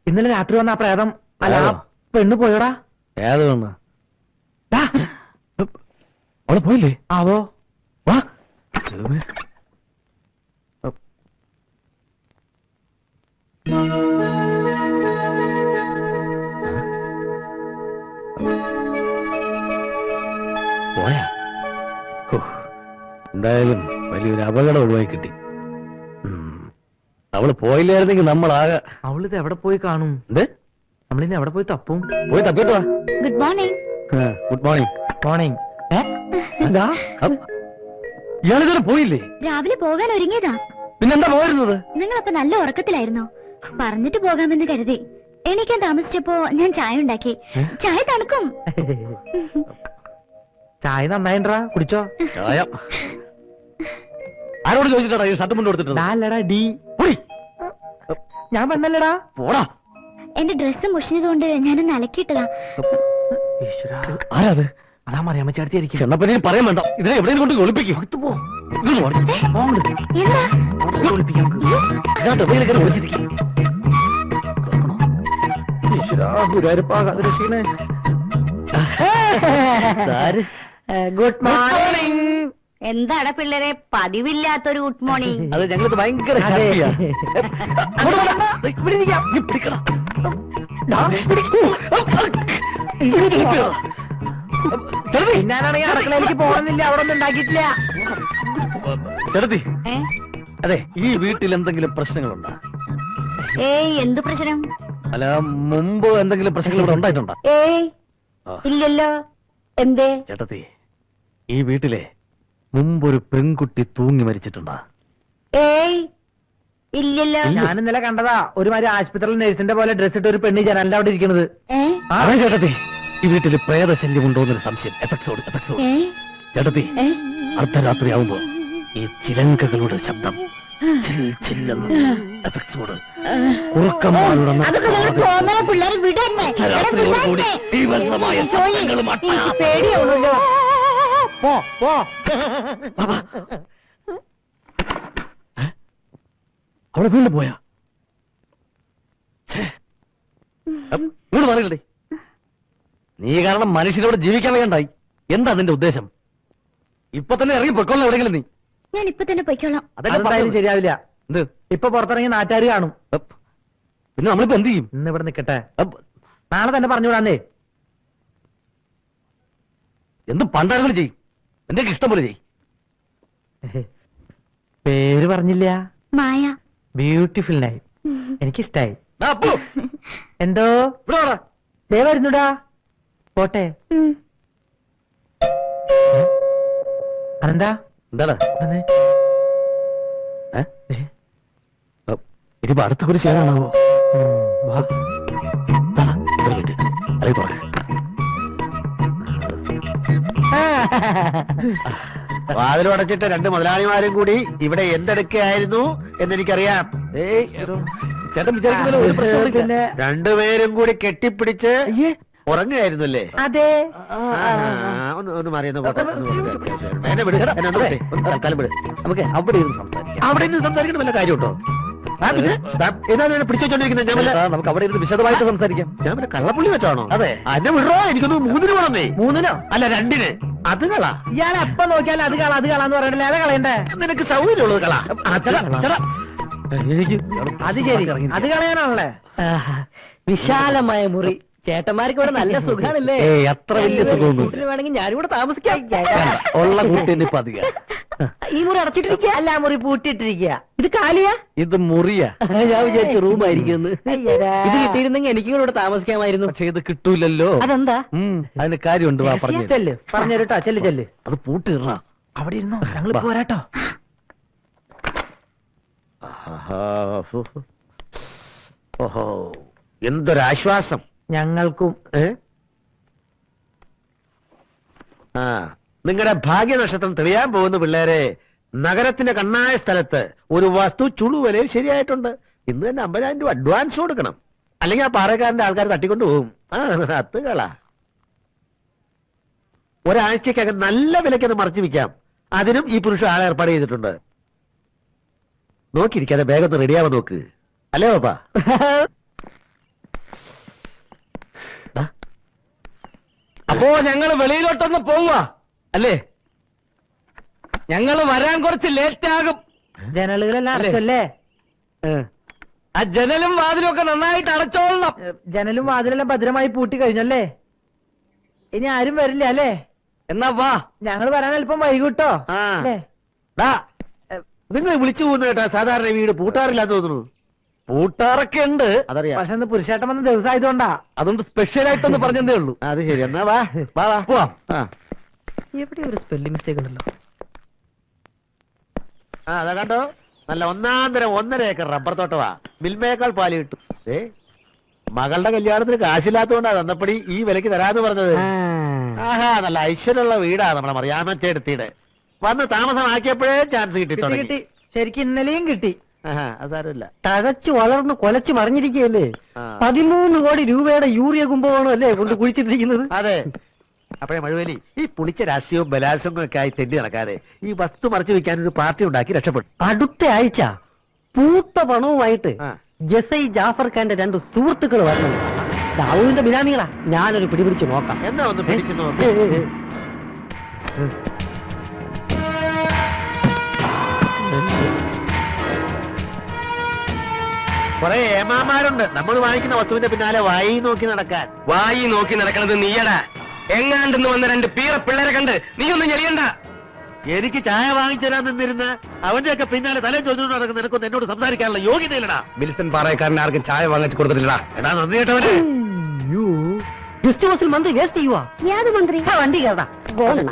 ഇന്നലെ രാത്രി വന്ന ആ പ്രേതം അല്ല പെണ്ണ് പോയോടാ? ഏത് പെണ്ണ്? അവള് പോയില്ലേ? ആവോ. വാ. പോയാ? എന്തായാലും വലിയൊരു അപകടം ഒഴിവായി കിട്ടി. അവള് പോയില്ലായിരുന്നെങ്കിൽ നമ്മളാകെ. അവളിത് എവിടെ പോയി കാണും? എന്ത്? നമ്മളിന്ന് എവിടെ പോയി തപ്പും? പോയി തപ്പിട്ടോ. Good morning. Good morning. Morning. എന്താ ഇയാളിതുവരെ പോയില്ലേ? രാവിലെ പോകാൻ ഒരുങ്ങിയതാ. പിന്നെന്താ പോയിരുന്നത്? നിങ്ങളപ്പോ നല്ല ഉറക്കത്തിലായിരുന്നോ? പറഞ്ഞിട്ട് പോകാമെന്ന് കരുതി. എണീക്കാൻ താമസിച്ചപ്പോ ഞാൻ ചായ ഉണ്ടാക്കി. ചായ തണുക്കും. ചായ നന്നായിട്ടാ, കുടിച്ചോ? ചായ ആരോട് ചോദിച്ചിട്ടാ ഈ ഷർട്ട് മുണ്ട് കൊടുത്തിട്ട്? അല്ലടാ ഡി. ഞാൻ വന്നല്ലടാ. പോടാ. എന്റെ ഡ്രസ്സ് മുഷിഞ്ഞതുകൊണ്ട് ഞാനൊന്ന് അലക്കിയിട്ടതാ. ആരാത്? അതാ മറിയാമ്മ ചേർത്തിയായിരിക്കും. ചെന്നപ്പനെ പറയാൻ വേണ്ട. ഇതിനെ എവിടെയും കൊണ്ട് ഒളിപ്പിക്കും. Good morning. എന്താടാ പിള്ളേരെ പതിവില്ലാത്തൊരു ഗുഡ് മോർണിംഗ്? അത് ഞങ്ങൾക്ക് ഭയങ്കര ഹാപ്പിയാ. ഞാനാണെങ്കിൽ അടുക്കളയിലേക്ക് പോകണമെന്നില്ല, അവിടെ ഒന്നും ഉണ്ടാക്കിയിട്ടില്ല. ചെറുതി, അതെ, ഈ വീട്ടിൽ എന്തെങ്കിലും പ്രശ്നങ്ങളുണ്ടോ? ഏയ്, എന്തു പ്രശ്നം? അല്ല, മുമ്പ് എന്തെങ്കിലും പ്രശ്നങ്ങൾ ഇവിടെ ഉണ്ടായിട്ടുണ്ടോ? ഏയ് ഇല്ലല്ലോ. എന്തേ? ചേട്ടത്തി, ഈ വീട്ടിലെ മുമ്പൊരു പെൺകുട്ടി തൂങ്ങി മരിച്ചിട്ടുണ്ടോ? ഏയ് ഇല്ലല്ലോ. ഞാൻ ഇന്നലെ കണ്ടതാ, ഒരുമാതിരി ആശുപത്രിയിൽ നഴ്സിന്റെ പോലെ ഡ്രസ് ഇട്ട് ഒരു പെണ്ണി ജനലിന്റെ അവിടെ ഇരിക്കുന്നത്. അതെ ചേട്ടത്തി, ഈ വീട്ടിൽ പ്രേതശല്യം ഉണ്ടോന്നൊരു സംശയം. എഫക്ട്സോട് ചേട്ടത്തി, അർദ്ധരാത്രിയാവുമ്പോ ഈ ചിലങ്കകളുടെ ശബ്ദം അവിടെ വീണ്ടും പോയാ? വീട് മാറിയില്ലേ? നീ കാരണം മനുഷ്യനോട് ജീവിക്കാൻ വേണ്ടായി. എന്താ നിന്റെ ഉദ്ദേശം? ഇപ്പൊ തന്നെ ഇറങ്ങി പൊയ്ക്കോളാം എവിടെയെങ്കിലും. നീ ഞാൻ ഇപ്പൊ തന്നെ പൊയ്ക്കോളാം. അതെന്തായാലും ശരിയാവില്ല. എന്ത്? ഇപ്പൊ പുറത്തിറങ്ങി നാട്ടുകാർ കാണും. പിന്നെ നമ്മളിപ്പോ എന്ത് ചെയ്യും? ഇന്ന് ഇവിടെ നിക്കട്ടെ, നാളെ തന്നെ പറഞ്ഞുവിടാന്നേ. എന്ത് പണ്ടാളുകൾ ചെയ്യും? എന്റെ ഇഷ്ടം പോലെ ചെയ്യും. പേര് പറഞ്ഞില്ല. മായ. Beautiful night. എനിക്കിഷ്ടായി. എന്തോ ഇവിടെ ദേ വരുന്നുടാ. പോട്ടെ. അതെന്താ? എന്താടാ ഇനിയിപ്പോ അടുത്ത കുറി ചെയ്യാനാണാവോ? വാതിലും അടച്ചിട്ട് രണ്ട് മുതലാളിമാരും കൂടി ഇവിടെ എന്തെടുക്കുകയായിരുന്നു എന്നെനിക്കറിയാം. ചേട്ടൻ വിചാരിക്കുന്നല്ലോ ഒരു പ്രശ്നം. രണ്ടുപേരും കൂടി കെട്ടിപ്പിടിച്ച് ഉറങ്ങുകയായിരുന്നല്ലേ? അതെ. ഒന്ന് മാറിയെന്ന് പോട്ടെ. എന്നെ വിട്, എന്നെ ഒന്ന് വിട്. തൽക്കാലം വിട്. നമുക്ക് അവിടെ ഇരുന്ന് സംസാരിക്കാം. അവിടെ ഇരുന്ന് സംസാരിക്കണം വല്ല കാര്യമുണ്ടോ? എന്നാ പിടിച്ചോണ്ടിരിക്കുന്നത്? നമുക്ക് അവിടെ ഇരുന്ന് വിശദമായിട്ട് സംസാരിക്കാം. ഞാൻ പിന്നെ കള്ളപ്പുള്ളി വെച്ചാണോ? അതെ. എന്നെ വിടറോ? എനിക്കൊന്ന് 3 വേണമെന്നേ. 3 അല്ല 2. അത് കളാ. ഇയാളെ എപ്പ നോക്കിയാലും അത് കളാന്ന് പറയണ്ടല്ലേ? അതെ കളയണ്ടേ? നിനക്ക് സൗകര്യമുള്ളത് കളാ. എനിക്ക് അത് ശരി, അത് കളയാനാണല്ലേ? വിശാലമായ മുറി. ചേട്ടന്മാർക്ക് ഇവിടെ നല്ല സുഖാണല്ലേ? അത്ര വലിയ സുഖമൊന്നും വേണമെങ്കിൽ ഞാനും കൂടെ താമസിക്കാം. ഉള്ള കൂട്ടിന് ഇപ്പൊ അധികം. ഈ മുറി അടച്ചിട്ടിരിക്കുക? അല്ല, മുറി പൂട്ടിയിട്ടിരിക്കുക. ഇത് കാലിയാ? ഇത് മുറിയാ. ഞാൻ വിചാരിച്ചു റൂം ആയിരിക്കും. ഇത് കിട്ടിയിരുന്നെങ്കിൽ എനിക്കും കൂടെ താമസിക്കാമായിരുന്നു. പക്ഷെ ഇത് കിട്ടൂലല്ലോ. അതെന്താ? അതിന് കാര്യമുണ്ട്. പറഞ്ഞു പറഞ്ഞേരട്ടോ. ചെല്ല്. അത് പൂട്ടിട. അവിടെ ഇരുന്നോ, ഞങ്ങൾ പോരാട്ടോ. ഓഹോ, എന്തൊരാശ്വാസം ഞങ്ങൾക്കും. നിങ്ങളുടെ ഭാഗ്യനക്ഷത്രം തെളിയാൻ പോകുന്ന പിള്ളേരെ, നഗരത്തിന്റെ കണ്ണായ സ്ഥലത്ത് ഒരു വസ്തു ചുളുവലയിൽ ശരിയായിട്ടുണ്ട്. ഇന്ന് തന്നെ 50,000 രൂപ അഡ്വാൻസ് കൊടുക്കണം. അല്ലെങ്കിൽ ആ പാറക്കാരന്റെ ആൾക്കാർ തട്ടിക്കൊണ്ടു പോകും. അത്തുകള ഒരാഴ്ചക്കകം നല്ല വിലയ്ക്ക് അത് മറച്ചു വിൽക്കാം. അതിനും ഈ പുരുഷൻ ആളെ ഏർപ്പാട് ചെയ്തിട്ടുണ്ട്. നോക്കിയിരിക്കാതെ വേഗം റെഡിയാവാൻ നോക്ക്. അല്ലേ പാപ്പാ? അപ്പോ ഞങ്ങൾ വെളിയിലോട്ടൊന്ന് പോവുക അല്ലേ? ഞങ്ങൾ വരാൻ കുറച്ച് ലേറ്റ് ആകും. ജനലുകളെല്ലാം അല്ലേ? അടച്ചല്ലേ? ആ ജനലും വാതിലും ഒക്കെ നന്നായിട്ട് അടച്ചോളണം. ജനലും വാതിലെല്ലാം ഭദ്രമായി പൂട്ടി കഴിഞ്ഞല്ലേ? ഇനി ആരും വരില്ല അല്ലേ? എന്നാ വാ. ഞങ്ങൾ വരാൻ അല്പം വൈകിട്ടോ ആ. അല്ലേ? നിങ്ങൾ വിളിച്ചു പോകുന്ന കേട്ടാ സാധാരണ വീട് പൂട്ടാറില്ലാന്ന് തോന്നുന്നു. പൂട്ടാറൊക്കെ ഉണ്ട്. അതറിയാം. പക്ഷെ ഇന്ന് പുരുഷേട്ടൻ വന്ന ദിവസം ആയതുകൊണ്ടാ. അതുകൊണ്ട് സ്പെഷ്യൽ ആയിട്ടൊന്ന് പറഞ്ഞതേ ഉള്ളൂ. അത് ശരി, എന്നാ വാ വാ വാ പോവാം. ആ എവിടെ ഒരു സ്പെല്ലിംഗ് മിസ്റ്റേക്ക് ഉണ്ടല്ലോ. ആ, അതാ കണ്ടോ, നല്ല 1.5 ഏക്കർ റബ്ബർ തോട്ടവാ. മിൽമയേക്കാൾ പാല് കിട്ടും. മകളുടെ കല്യാണത്തിന് കാശില്ലാത്തതുകൊണ്ടാ തന്നപ്പടി ഈ വിലക്ക് തരാന്ന് പറഞ്ഞത്. ആഹാ, നല്ല ഐശ്വര്യമുള്ള വീടാ നമ്മളെ മറിയാമ്മച്ചേടത്തിയുടെ. വന്ന് താമസമാക്കിയപ്പോഴേ ചാൻസ് കിട്ടി കിട്ടി തുടങ്ങി. കിട്ടി, ശരിക്കും ഇന്നലെയും കിട്ടി. ആഹാ, അത് സാരമില്ല. തഴച്ചു വളർന്ന് കൊലച്ചു മറിഞ്ഞിരിക്കുകയല്ലേ. ആ. 13 കോടി രൂപയുടെ യൂറിയ കുംഭകോണം അല്ലേ കൊണ്ട് കുഴിച്ചിട്ടിരിക്കുന്നത്. അതെ. അപ്പഴേ മഴുവലി, ഈ പുളിച്ച രാഷ്ട്രീയവും ബലാത്സംഗവും ഒക്കെ ആയി തെണ്ടി നടക്കാതെ ഈ വസ്തു മറച്ചു വെക്കാൻ ഒരു പാർട്ടി ഉണ്ടാക്കി രക്ഷപ്പെട്ടു. അടുത്ത ആഴ്ച പൂത്ത പണവുമായിട്ട് ആ. ജസൈ ജാഫർ ഖാന്റെ 2 സുഹൃത്തുക്കൾ വരണം. ദാവൂദിന്റെ ബിനാമികളാ. ഞാനൊരു പിടിപിടിച്ച് നോക്കാം. എന്നാ ഒന്ന് പിടിച്ചു നോക്ക്. കുറെ ഏമാമാരുണ്ട് നമ്മൾ വാങ്ങിക്കുന്ന വസ്തുവിന്റെ പിന്നാലെ വായി നോക്കി നടക്കാൻ. വായി നോക്കി നടക്കണത് നീയടാ. എങ്ങാണ്ടെന്ന് വന്ന 2 പീറ പിള്ളേരെ കണ്ട് നീ ഒന്നും ഞെളിയണ്ട. എനിക്ക് ചായ വാങ്ങിച്ചരാൻ നിന്നിരുന്ന അവന്റെ ഒക്കെ പിന്നാലെ തലേ ചോദിച്ചു നടക്കുന്ന നിനക്കൊന്നും എന്നോട് സംസാരിക്കാനുള്ള യോഗ്യതയില്ലടാ. ബിൽസൺ പാറയക്കാരൻ ആർക്കും ചായ വാങ്ങിച്ചു കൊടുത്തിട്ടില്ലടാ. എടാ നന്ദി കേട്ടവനെ. ഗസ്റ്റ് ഹൗസിൽ മന്ത്രി വേസ്റ്റ് ചെയ്യുവാ. യാത് മന്ത്രി? വണ്ടി കേട്ടാ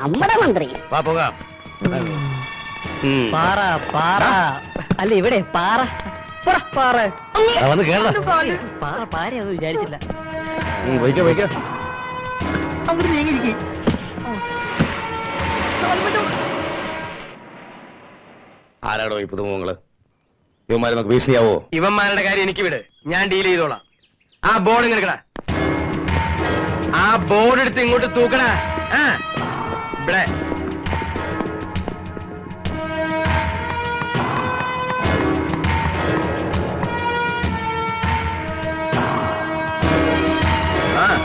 നമ്മുടെ മന്ത്രി. വാ പോകാം. പാറ പാറ അല്ല ഇവിടെ പാറ. പോടാ, പാറ വന്ന് കേരള പാറ പാരയൊന്നും വിചാരിച്ചില്ല. വയ്ക്കോ വയ്ക്കോ. അങ്ങോട്ട് നീങ്ങിയിരിക്കും. ആരാടോ ഈ പുതുമുഖങ്ങള്? ഇവന്മാര് നമുക്ക് ഭീഷണിയാവോ? ഇവന്മാരുടെ കാര്യം എനിക്ക് വിട്, ഞാൻ ഡീൽ ചെയ്തോളാം. ആ ബോർഡ് എടുക്കടാ. ആ ബോർഡ് എടുത്ത് ഇങ്ങോട്ട് തൂക്കടാ. ആ ഇവിടെ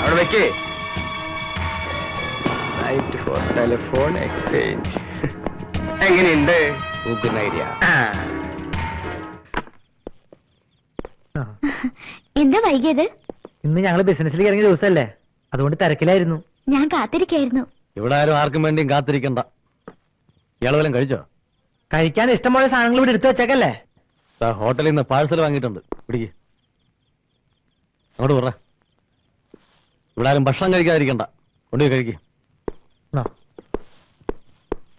അവിടെ വെക്കേ. ടെലിഫോൺ എക്സ്ചേഞ്ച് എങ്ങനെയുണ്ട്? ഐഡിയ. എന്താ വൈകിയത്? ഇന്ന് ഞങ്ങൾ ബിസിനസ്സിലേക്ക് ഇറങ്ങിയ ദിവസമല്ലേ, അതുകൊണ്ട് തിരക്കിലായിരുന്നു. ഞാൻ കാത്തിരിക്കായിരുന്നു. ഇവിടെ ആരും ആർക്കും വേണ്ടിയും കാത്തിരിക്കണ്ട. ഇയാൾ വല്ലതും കഴിച്ചോ? കഴിക്കാൻ ഇഷ്ടംപോലെ സാധനങ്ങൾ ഇവിടെ എടുത്തു വെച്ചേക്കല്ലേ. ഹോട്ടലിൽ നിന്ന് പാഴ്സൽ വാങ്ങിയിട്ടുണ്ട്. പിടിക്ക്, അങ്ങോട്ട് പറ. ഇവിടെ ആരും ഭക്ഷണം കഴിക്കാതിരിക്കണ്ട. കൊണ്ടുപോയി കഴിക്കും.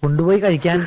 കൊണ്ടുപോയി കഴിക്കാൻ